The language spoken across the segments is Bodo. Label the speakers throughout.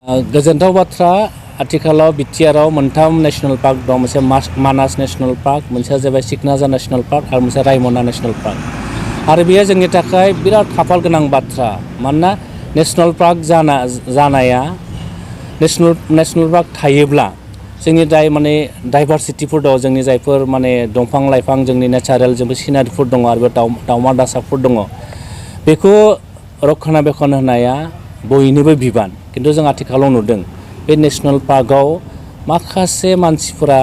Speaker 1: गोजोनथाव बाथ्रा आथिखालाव बिटिआरआव मोनथाम नेशनेल पार्क दं मोनसे मानास नेशनेल पार्क मोनसेया जाबाय सिकनाझार नेशनेल पार्क आरो मोनसे रायमना नेशनेल पार्क आरो बेयो जोंनि थाखाय बिराद खाफाल गोनां बाथ्रा मानोना नेशनेल पार्क जानाया नेशनेल पार्क थायोब्ला जोंनि जाय माने डाइभारसिटिफोर दं जोंनि जायफोर माने दंफां लाइफां जोंनि नेचारेल जोंबो सिनारिफोर दङ आरो दाउमा दाउसाफोर दङ बेखौ रक्षणाबेक्षण होनाया बयनिबो बिबान किन्तु जों आथिखालाव नुदों बे नेशनेल पार्कआव माखासे मानसिफोरा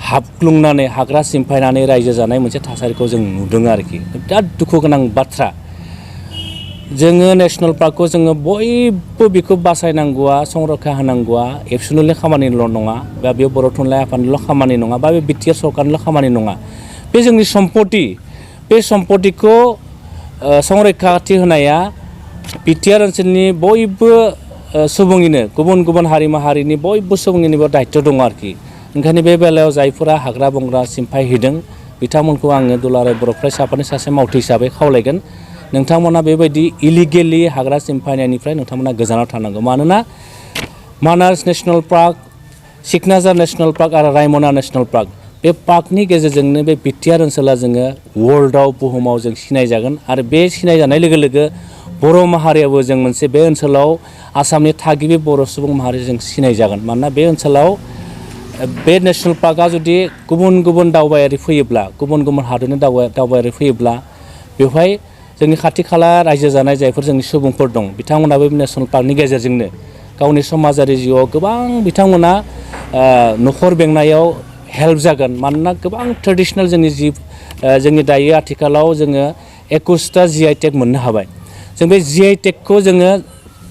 Speaker 1: हाबग्लुंनानै हाग्रा सिमफायनानै रायजो जानाय मोनसे थासारिखौ जों नुदों आरोखि बिराद दुखु गोनां बाथ्रा जोङो नेशनेल पार्कखौ जोङो बयबो बेखौ बासायनांगौआ संरैखा होनांगौआ एबसुनेलि खामानिल' नङा बा बेयो बर' थुनलाइ आफादनिल' खामानि नङा बा बे बिटिआर सरकारनिल' खामानि नङा बे जोंनि सम्पति बे सम्पतिखौ संरैखाथि होनाया बिटिआर ओनसोलनि बयबो सुबुंनिनो गुबुन गुबुन हारि माहारिनि बयबो सुबुंनिबो दायित्व दङ आरोखि ओंखायनो बे बेलायाव जायफोरा हाग्रा बंग्रा सिमफायहैदों बिथांमोनखौ आङो दुलाराय बर' फरायसा आफादनि सासे मावथि हिसाबै खावलायगोन नोंथांमोना बेबायदि इलिगेलि हाग्रा सिमफायनायनिफ्राय नोंथांमोना गोजानाव थानांगौ मानोना मानास नेशनेल पार्क सिकनाझार नेशनेल पार्क आरो रायमना नेशनेल पार्क बे पार्कनि गेजेरजोंनो बे बिटिआर ओनसोला जोङो वर्ल्डआव बुहुमाव जों सिनायजागोन आरो बे सिनायजानाय लोगो लोगो बर' माहारियाबो जों मोनसे बे ओनसोलाव आसामनि थागिबि बर' सुबुं माहारि जों सिनायजागोन मानोना बे ओनसोलाव बे नेशनेल पार्कआ जुदि गुबुन गुबुन दावबायारि फैयोब्ला गुबुन गुबुन हादरनि दावबायारि फैयोब्ला बेवहाय जोंनि खाथि खाला रायजो जानाय जायफोर जोंनि सुबुंफोर दं बिथांमोनाबो नेशनेल पार्कनि गेजेरजोंनो गावनि समाजारि जिउआव गोबां बिथांमोना न'खर बेंनायाव हेल्प जागोन मानोना गोबां ट्रेडिशनेल जोंनि दायो आथिखालाव जोङो 21टा GI टेग मोननो हाबाय जों बे GI टेगखौ जोङो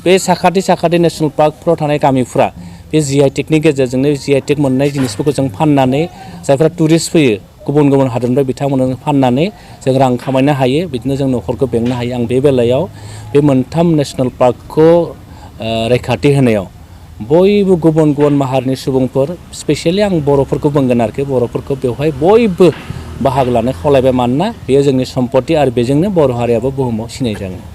Speaker 1: बे साखाथि नेशनेल पार्कफ्राव थानाय गामिफ्रा बे GI टेगनि गेजेरजोंनो GI टेग मोननाय जिनिसफोरखौ जों फाननानै जायफ्रा टुरिस्ट फैयो गुबुन गुबुन हादरनिफ्राय बिथांमोननो फाननानै जों रां खामायनो हायो बिदिनो जों न'खरखौ बेंनो हायो आं बे बेलायाव बे मोनथाम नेशनेल पार्कखौ रैखाथि होनायाव बयबो गुबुन गुबुन माहारिनि सुबुंफोर स्पेसियेलि आं बर'फोरखौ बुंगोन आरोखि बर'फोरखौ बेवहाय बयबो बाहागो लानो खावलायबाय मानोना बेयो जोंनि सम्पति आरो बेजोंनो बर' हारियाबो बुहुमाव सिनायजागोन